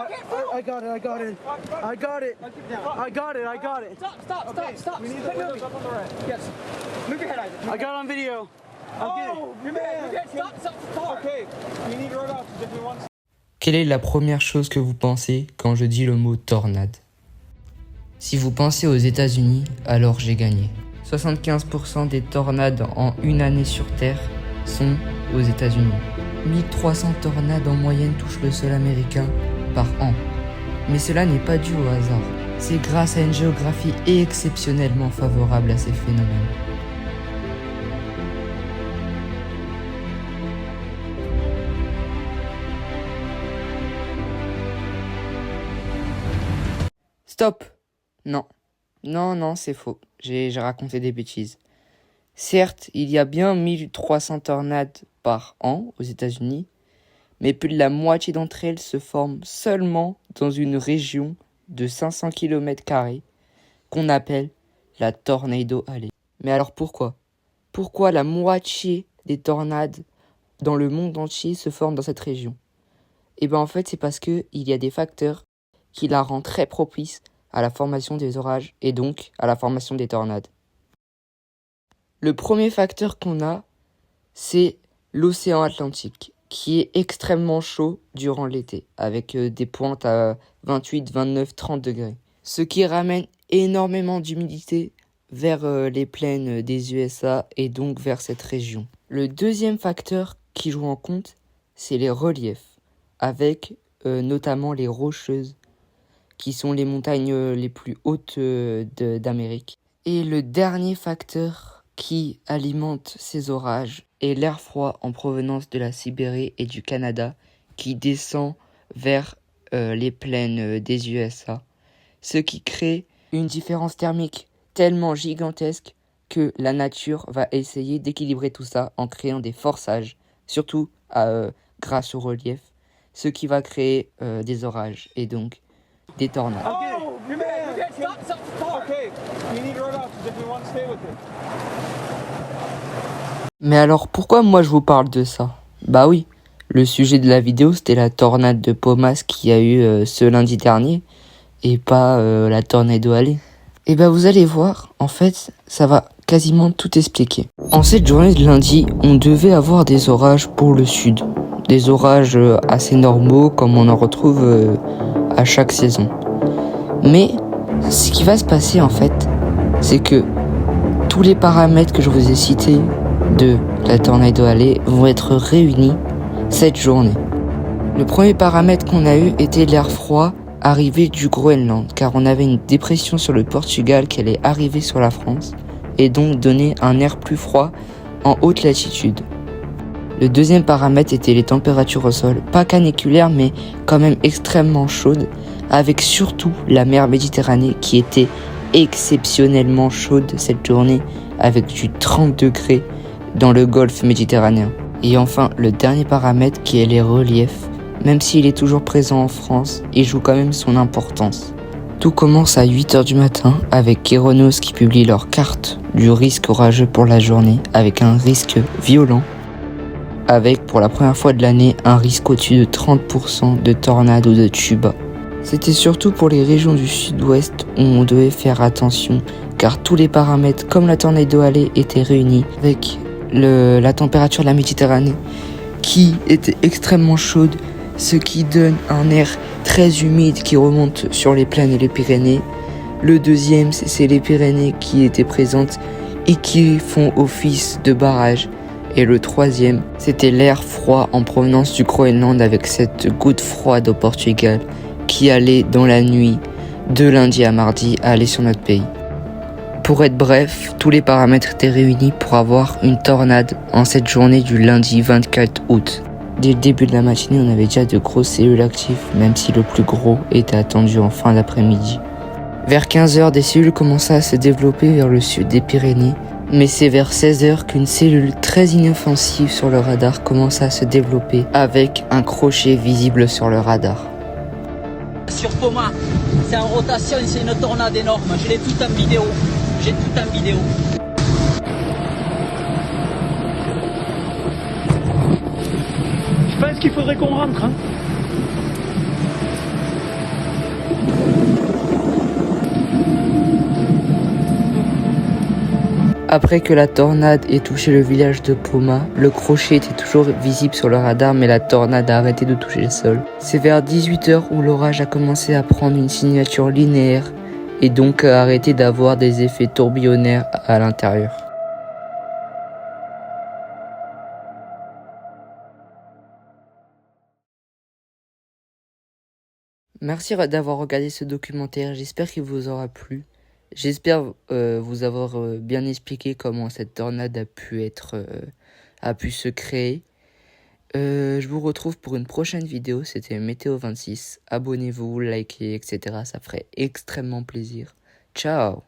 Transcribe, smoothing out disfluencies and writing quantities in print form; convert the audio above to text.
I got it. I got it. I got it. I got it. I got it. Stop. We need to put those up on the right. Yes. Move your head, Isaac. I got it on video. Oh, your head. Stop. Okay. We need to run off if we want. Quelle est la première chose que vous pensez quand je dis le mot tornade? Si vous pensez aux États-Unis, alors j'ai gagné. 75% des tornades en une année sur Terre sont aux États-Unis. 1300 tornades en moyenne touchent le sol américain par an. Mais cela n'est pas dû au hasard. C'est grâce à une géographie exceptionnellement favorable à ces phénomènes. Stop! Non, c'est faux. J'ai raconté des bêtises. Certes, il y a bien 1300 tornades par an aux États-Unis, mais plus de la moitié d'entre elles se forment seulement dans une région de 500 km² qu'on appelle la Tornado Alley. Mais alors pourquoi? Pourquoi la moitié des tornades dans le monde entier se forment dans cette région? Et bien en fait, c'est parce qu'il y a des facteurs qui la rendent très propice à la formation des orages et donc à la formation des tornades. Le premier facteur qu'on a, c'est l'océan Atlantique, qui est extrêmement chaud durant l'été, avec des pointes à 28, 29, 30 degrés. Ce qui ramène énormément d'humidité vers les plaines des USA et donc vers cette région. Le deuxième facteur qui joue en compte, c'est les reliefs, avec notamment les Rocheuses, qui sont les montagnes les plus hautes d'Amérique. Et le dernier facteur qui alimente ces orages est l'air froid en provenance de la Sibérie et du Canada, qui descend vers les plaines des USA, ce qui crée une différence thermique tellement gigantesque que la nature va essayer d'équilibrer tout ça en créant des forçages, surtout grâce au relief, ce qui va créer des orages et donc des tornades. Oh, your man. Stop. Okay. We need to run off if we want to stay with it. Mais alors pourquoi moi je vous parle de ça? Bah oui, le sujet de la vidéo c'était la tornade de Paumas qu'il y a eu ce lundi dernier et pas la Tornado Alley. Et bah vous allez voir, en fait ça va quasiment tout expliquer. En cette journée de lundi, on devait avoir des orages pour le sud. Des orages assez normaux comme on en retrouve à chaque saison. Mais ce qui va se passer en fait, c'est que tous les paramètres que je vous ai cités de la Tornado Alley vont être réunis cette journée. Le premier paramètre qu'on a eu était l'air froid arrivé du Groenland, car on avait une dépression sur le Portugal qui allait arriver sur la France et donc donner un air plus froid en haute latitude. Le deuxième paramètre était les températures au sol, pas caniculaires mais quand même extrêmement chaudes, avec surtout la mer Méditerranée qui était exceptionnellement chaude cette journée, avec du 30 degrés dans le golfe méditerranéen. Et enfin, le dernier paramètre qui est les reliefs, même s'il est toujours présent en France, il joue quand même son importance. Tout commence à 8h du matin avec Kéronos qui publie leur carte du risque orageux pour la journée avec un risque violent, avec pour la première fois de l'année un risque au-dessus de 30% de tornades ou de tuba. C'était surtout pour les régions du sud-ouest où on devait faire attention car tous les paramètres comme la Tornado Alley étaient réunis avec la température de la Méditerranée qui était extrêmement chaude, ce qui donne un air très humide qui remonte sur les plaines et les Pyrénées. Le deuxième, c'est les Pyrénées qui étaient présentes et qui font office de barrage. Et le troisième, c'était l'air froid en provenance du Groenland avec cette goutte froide au Portugal qui allait dans la nuit de lundi à mardi aller sur notre pays. Pour être bref, tous les paramètres étaient réunis pour avoir une tornade en cette journée du lundi 24 août. Dès le début de la matinée, on avait déjà de grosses cellules actives, même si le plus gros était attendu en fin d'après-midi. Vers 15h, des cellules commençaient à se développer vers le sud des Pyrénées, mais c'est vers 16h qu'une cellule très inoffensive sur le radar commença à se développer avec un crochet visible sur le radar. Sur Paumas, c'est en rotation, c'est une tornade énorme, je l'ai tout en vidéo, Je pense qu'il faudrait qu'on rentre, hein. Après que la tornade ait touché le village de Poma, le crochet était toujours visible sur le radar mais la tornade a arrêté de toucher le sol. C'est vers 18h où l'orage a commencé à prendre une signature linéaire et donc a arrêté d'avoir des effets tourbillonnaires à l'intérieur. Merci d'avoir regardé ce documentaire, j'espère qu'il vous aura plu. J'espère vous avoir bien expliqué comment cette tornade a pu se créer. Je vous retrouve pour une prochaine vidéo, c'était Météo 26. Abonnez-vous, likez, etc. Ça ferait extrêmement plaisir. Ciao!